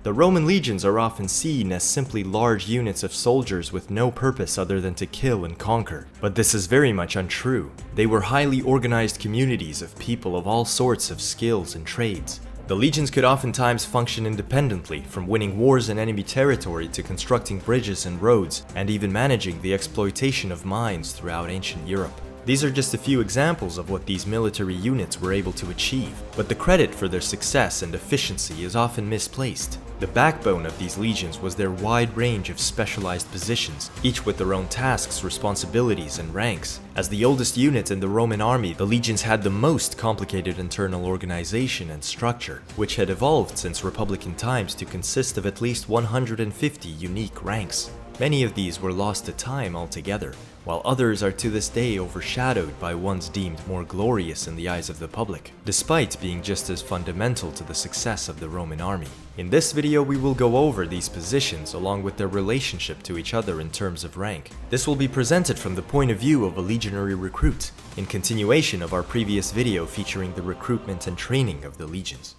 The Roman legions are often seen as simply large units of soldiers with no purpose other than to kill and conquer. But this is very much untrue. They were highly organized communities of people of all sorts of skills and trades. The legions could oftentimes function independently, from winning wars in enemy territory to constructing bridges and roads, and even managing the exploitation of mines throughout ancient Europe. These are just a few examples of what these military units were able to achieve, but the credit for their success and efficiency is often misplaced. The backbone of these legions was their wide range of specialized positions, each with their own tasks, responsibilities, and ranks. As the oldest unit in the Roman army, the legions had the most complicated internal organization and structure, which had evolved since Republican times to consist of at least 150 unique ranks. Many of these were lost to time altogether, while others are to this day overshadowed by ones deemed more glorious in the eyes of the public, despite being just as fundamental to the success of the Roman army. In this video, we will go over these positions along with their relationship to each other in terms of rank. This will be presented from the point of view of a legionary recruit, in continuation of our previous video featuring the recruitment and training of the legions.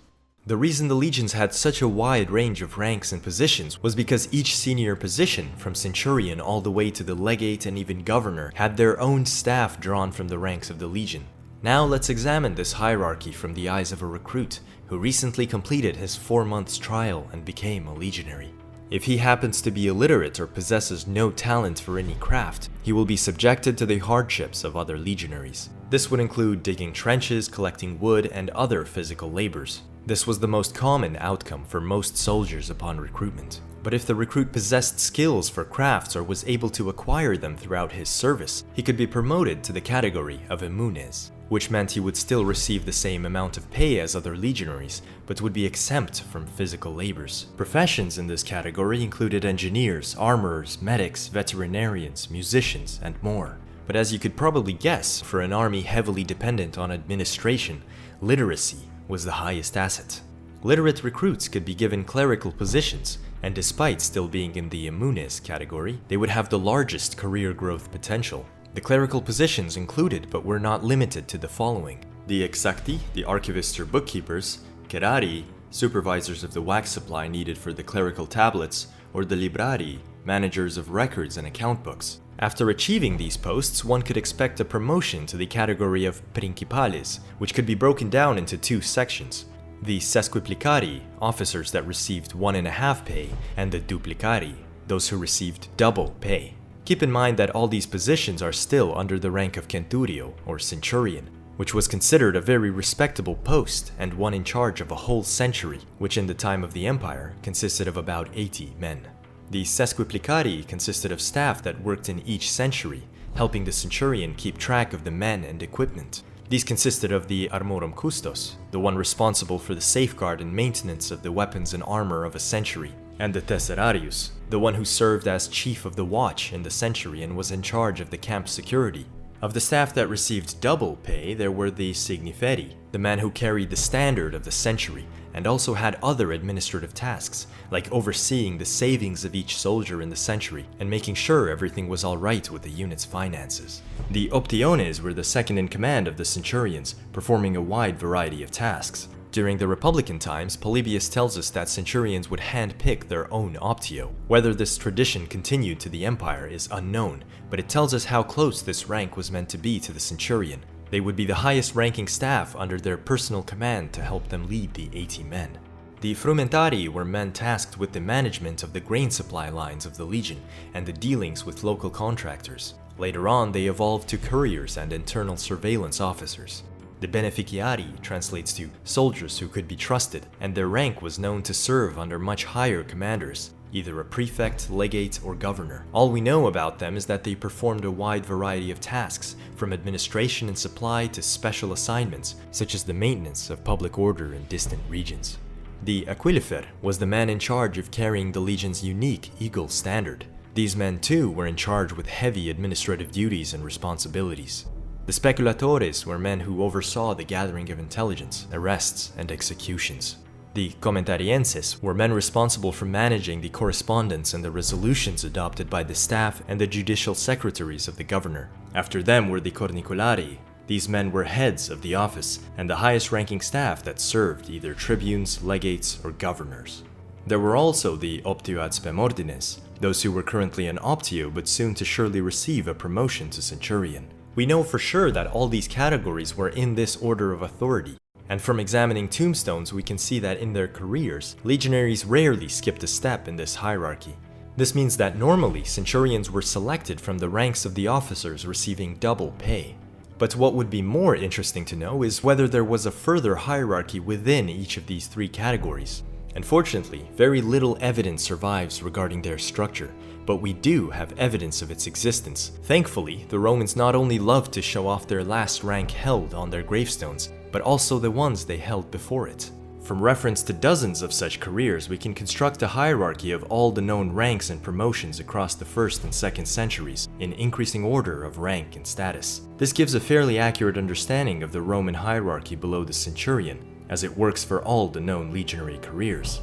The reason the legions had such a wide range of ranks and positions was because each senior position, from Centurion all the way to the legate and even governor, had their own staff drawn from the ranks of the legion. Now let's examine this hierarchy from the eyes of a recruit who recently completed his 4 months trial and became a legionary. If he happens to be illiterate or possesses no talent for any craft, he will be subjected to the hardships of other legionaries. This would include digging trenches, collecting wood, and other physical labors. This was the most common outcome for most soldiers upon recruitment. But if the recruit possessed skills for crafts or was able to acquire them throughout his service, he could be promoted to the category of emunes, which meant he would still receive the same amount of pay as other legionaries, but would be exempt from physical labors. Professions in this category included engineers, armorers, medics, veterinarians, musicians, and more. But as you could probably guess, for an army heavily dependent on administration, literacy was the highest asset. Literate recruits could be given clerical positions, and despite still being in the emunes category, they would have the largest career growth potential. The clerical positions included but were not limited to the following: the exacti, the archivists or bookkeepers, kerari, supervisors of the wax supply needed for the clerical tablets, or the librari, managers of records and account books. After achieving these posts, one could expect a promotion to the category of principales, which could be broken down into 2 sections: the sesquiplicari, officers that received 1.5 pay, and the duplicari, those who received double pay. Keep in mind that all these positions are still under the rank of centurio, or centurion, which was considered a very respectable post and one in charge of a whole century, which in the time of the empire consisted of about 80 men. The sesquiplicari consisted of staff that worked in each century, helping the centurion keep track of the men and equipment. These consisted of the armorum custos, the one responsible for the safeguard and maintenance of the weapons and armor of a century, and the tesserarius, the one who served as chief of the watch in the century and was in charge of the camp's security. Of the staff that received double pay, there were the signiferi, the man who carried the standard of the century, and also had other administrative tasks, like overseeing the savings of each soldier in the century and making sure everything was alright with the unit's finances. The optiones were the second in command of the centurions, performing a wide variety of tasks. During the Republican times, Polybius tells us that centurions would hand-pick their own optio. Whether this tradition continued to the empire is unknown, but it tells us how close this rank was meant to be to the centurion. They would be the highest-ranking staff under their personal command to help them lead the 80 men. The frumentari were men tasked with the management of the grain supply lines of the legion and the dealings with local contractors. Later on, they evolved to couriers and internal surveillance officers. The beneficiari translates to soldiers who could be trusted, and their rank was known to serve under much higher commanders, either a prefect, legate, or governor. All we know about them is that they performed a wide variety of tasks, from administration and supply to special assignments, such as the maintenance of public order in distant regions. The aquilifer was the man in charge of carrying the legion's unique eagle standard. These men too were in charge with heavy administrative duties and responsibilities. The speculatores were men who oversaw the gathering of intelligence, arrests, and executions. The commentarienses were men responsible for managing the correspondence and the resolutions adopted by the staff and the judicial secretaries of the governor. After them were the corniculari. These men were heads of the office and the highest-ranking staff that served either tribunes, legates, or governors. There were also the optio ad spem ordines, those who were currently an optio but soon to surely receive a promotion to Centurion. We know for sure that all these categories were in this order of authority, and from examining tombstones we can see that in their careers, legionaries rarely skipped a step in this hierarchy. This means that normally centurions were selected from the ranks of the officers receiving double pay. But what would be more interesting to know is whether there was a further hierarchy within each of these three categories. Unfortunately, very little evidence survives regarding their structure, but we do have evidence of its existence. Thankfully, the Romans not only loved to show off their last rank held on their gravestones, but also the ones they held before it. From reference to dozens of such careers, we can construct a hierarchy of all the known ranks and promotions across the 1st and 2nd centuries, in increasing order of rank and status. This gives a fairly accurate understanding of the Roman hierarchy below the centurion, as it works for all the known legionary careers.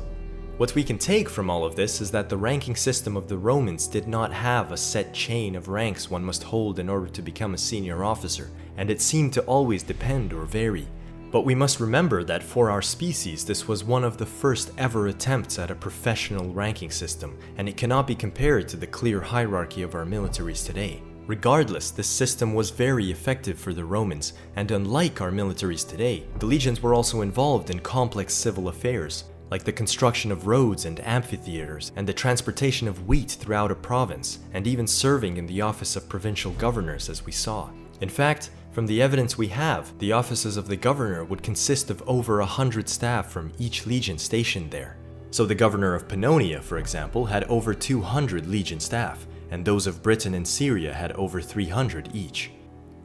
What we can take from all of this is that the ranking system of the Romans did not have a set chain of ranks one must hold in order to become a senior officer, and it seemed to always depend or vary. But we must remember that for our species, this was one of the first ever attempts at a professional ranking system, and it cannot be compared to the clear hierarchy of our militaries today. Regardless, this system was very effective for the Romans, and unlike our militaries today, the legions were also involved in complex civil affairs, like the construction of roads and amphitheaters, and the transportation of wheat throughout a province, and even serving in the office of provincial governors, as we saw. In fact, from the evidence we have, the offices of the governor would consist of over 100 staff from each legion stationed there. So the governor of Pannonia, for example, had over 200 legion staff, and those of Britain and Syria had over 300 each.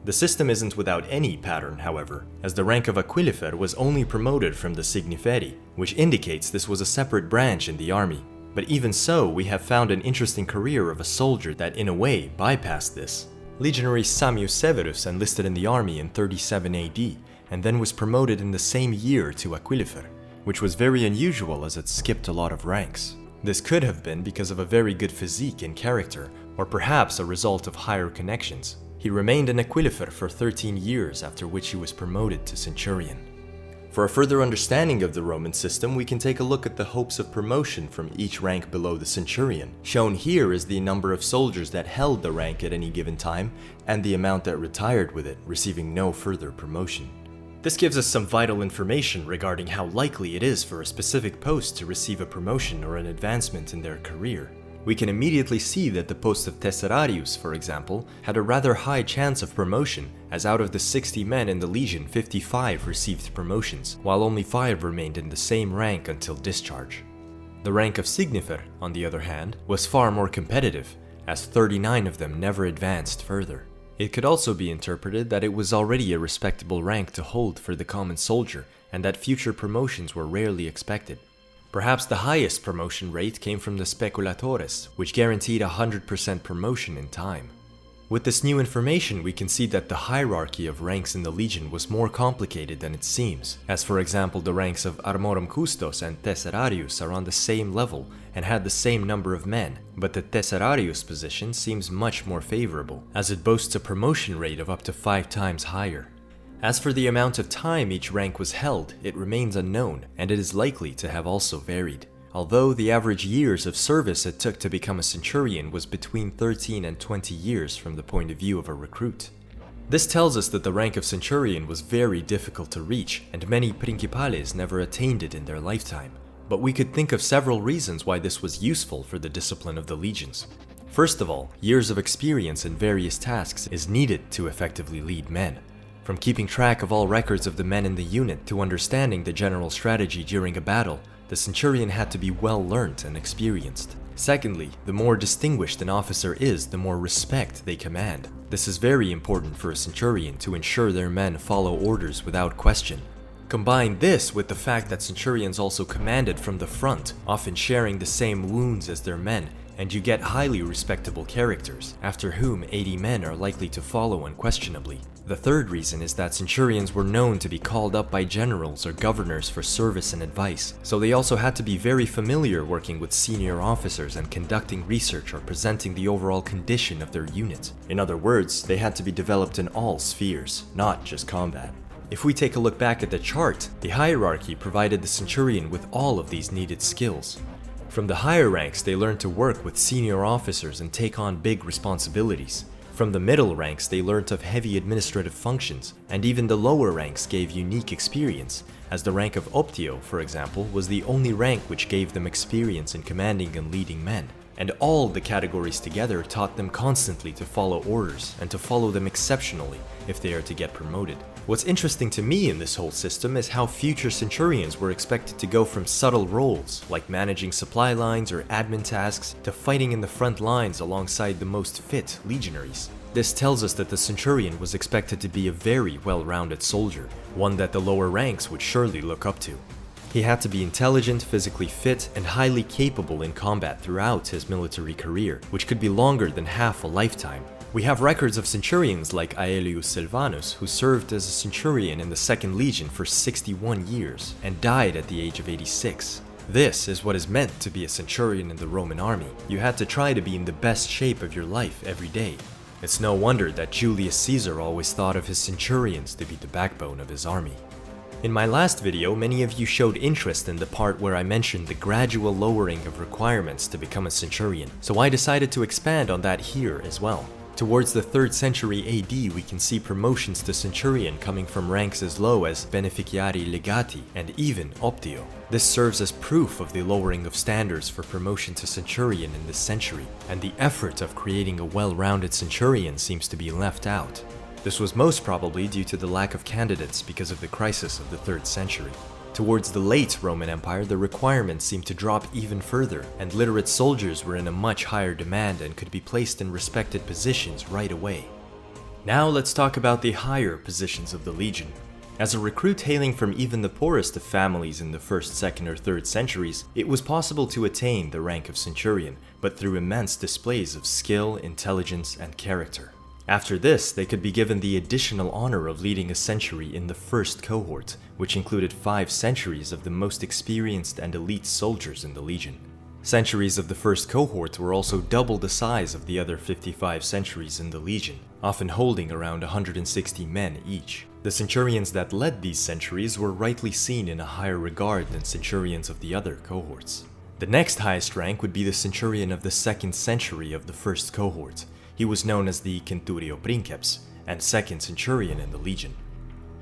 The system isn't without any pattern, however, as the rank of Aquilifer was only promoted from the Signiferi, which indicates this was a separate branch in the army. But even so, we have found an interesting career of a soldier that in a way bypassed this. Legionary Samius Severus enlisted in the army in 37 AD, and then was promoted in the same year to Aquilifer, which was very unusual as it skipped a lot of ranks. This could have been because of a very good physique and character, or perhaps a result of higher connections. He remained an Aquilifer for 13 years, after which he was promoted to Centurion. For a further understanding of the Roman system, we can take a look at the hopes of promotion from each rank below the centurion. Shown here is the number of soldiers that held the rank at any given time, and the amount that retired with it, receiving no further promotion. This gives us some vital information regarding how likely it is for a specific post to receive a promotion or an advancement in their career. We can immediately see that the post of Tesserarius, for example, had a rather high chance of promotion, as out of the 60 men in the legion, 55 received promotions, while only 5 remained in the same rank until discharge. The rank of Signifer, on the other hand, was far more competitive, as 39 of them never advanced further. It could also be interpreted that it was already a respectable rank to hold for the common soldier, and that future promotions were rarely expected. Perhaps the highest promotion rate came from the Speculatores, which guaranteed 100% promotion in time. With this new information, we can see that the hierarchy of ranks in the legion was more complicated than it seems, as for example the ranks of Armorum Custos and Tesserarius are on the same level and had the same number of men, but the Tesserarius position seems much more favorable, as it boasts a promotion rate of up to 5 times higher. As for the amount of time each rank was held, it remains unknown, and it is likely to have also varied. Although the average years of service it took to become a centurion was between 13 and 20 years from the point of view of a recruit. This tells us that the rank of centurion was very difficult to reach, and many principales never attained it in their lifetime. But we could think of several reasons why this was useful for the discipline of the legions. First of all, years of experience in various tasks is needed to effectively lead men. From keeping track of all records of the men in the unit to understanding the general strategy during a battle, the centurion had to be well learnt and experienced. Secondly, the more distinguished an officer is, the more respect they command. This is very important for a centurion to ensure their men follow orders without question. Combine this with the fact that centurions also commanded from the front, often sharing the same wounds as their men, and you get highly respectable characters, after whom 80 men are likely to follow unquestionably. The third reason is that centurions were known to be called up by generals or governors for service and advice, so they also had to be very familiar working with senior officers and conducting research or presenting the overall condition of their unit. In other words, they had to be developed in all spheres, not just combat. If we take a look back at the chart, the hierarchy provided the centurion with all of these needed skills. From the higher ranks, they learned to work with senior officers and take on big responsibilities. From the middle ranks, they learnt of heavy administrative functions, and even the lower ranks gave unique experience, as the rank of Optio, for example, was the only rank which gave them experience in commanding and leading men. And all the categories together taught them constantly to follow orders, and to follow them exceptionally if they are to get promoted. What's interesting to me in this whole system is how future Centurions were expected to go from subtle roles, like managing supply lines or admin tasks, to fighting in the front lines alongside the most fit legionaries. This tells us that the Centurion was expected to be a very well-rounded soldier, one that the lower ranks would surely look up to. He had to be intelligent, physically fit, and highly capable in combat throughout his military career, which could be longer than half a lifetime. We have records of centurions like Aelius Silvanus, who served as a centurion in the 2nd Legion for 61 years and died at the age of 86. This is what is meant to be a centurion in the Roman army. You had to try to be in the best shape of your life every day. It's no wonder that Julius Caesar always thought of his centurions to be the backbone of his army. In my last video, many of you showed interest in the part where I mentioned the gradual lowering of requirements to become a centurion, so I decided to expand on that here as well. Towards the 3rd century AD, we can see promotions to centurion coming from ranks as low as beneficiari legati and even optio. This serves as proof of the lowering of standards for promotion to centurion in this century, and the effort of creating a well-rounded centurion seems to be left out. This was most probably due to the lack of candidates because of the crisis of the 3rd century. Towards the late Roman Empire, the requirements seemed to drop even further, and literate soldiers were in a much higher demand and could be placed in respected positions right away. Now let's talk about the higher positions of the legion. As a recruit hailing from even the poorest of families in the 1st, 2nd, or 3rd centuries, it was possible to attain the rank of centurion, but through immense displays of skill, intelligence, and character. After this, they could be given the additional honor of leading a century in the 1st cohort, which included 5 centuries of the most experienced and elite soldiers in the legion. Centuries of the 1st cohort were also double the size of the other 55 centuries in the legion, often holding around 160 men each. The centurions that led these centuries were rightly seen in a higher regard than centurions of the other cohorts. The next highest rank would be the centurion of the 2nd century of the 1st cohort. He was known as the Centurio Princeps and 2nd centurion in the legion.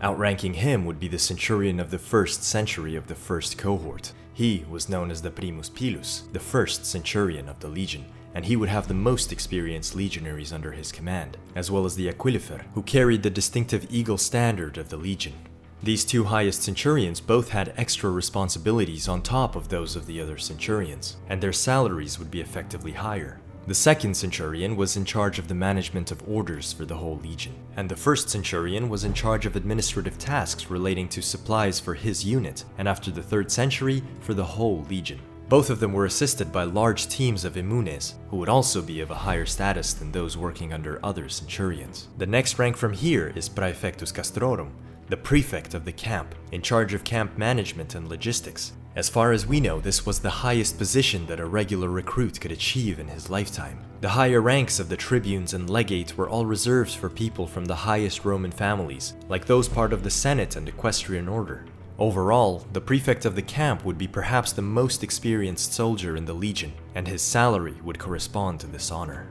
Outranking him would be the centurion of the 1st century of the 1st cohort. He was known as the Primus Pilus, the 1st centurion of the legion, and he would have the most experienced legionaries under his command, as well as the Aquilifer, who carried the distinctive eagle standard of the legion. These 2 highest centurions both had extra responsibilities on top of those of the other centurions, and their salaries would be effectively higher. The 2nd centurion was in charge of the management of orders for the whole legion, and the 1st centurion was in charge of administrative tasks relating to supplies for his unit, and after the 3rd century, for the whole legion. Both of them were assisted by large teams of immunes, who would also be of a higher status than those working under other centurions. The next rank from here is Praefectus Castrorum, the prefect of the camp, in charge of camp management and logistics. As far as we know, this was the highest position that a regular recruit could achieve in his lifetime. The higher ranks of the tribunes and legates were all reserved for people from the highest Roman families, like those part of the Senate and equestrian order. Overall, the prefect of the camp would be perhaps the most experienced soldier in the legion, and his salary would correspond to this honor.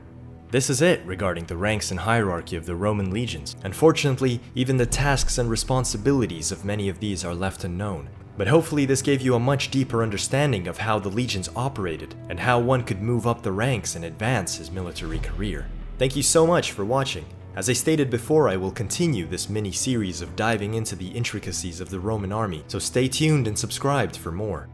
This is it regarding the ranks and hierarchy of the Roman legions. Unfortunately, even the tasks and responsibilities of many of these are left unknown. But hopefully this gave you a much deeper understanding of how the legions operated and how one could move up the ranks and advance his military career. Thank you so much for watching. As I stated before, I will continue this mini-series of diving into the intricacies of the Roman army, so stay tuned and subscribed for more.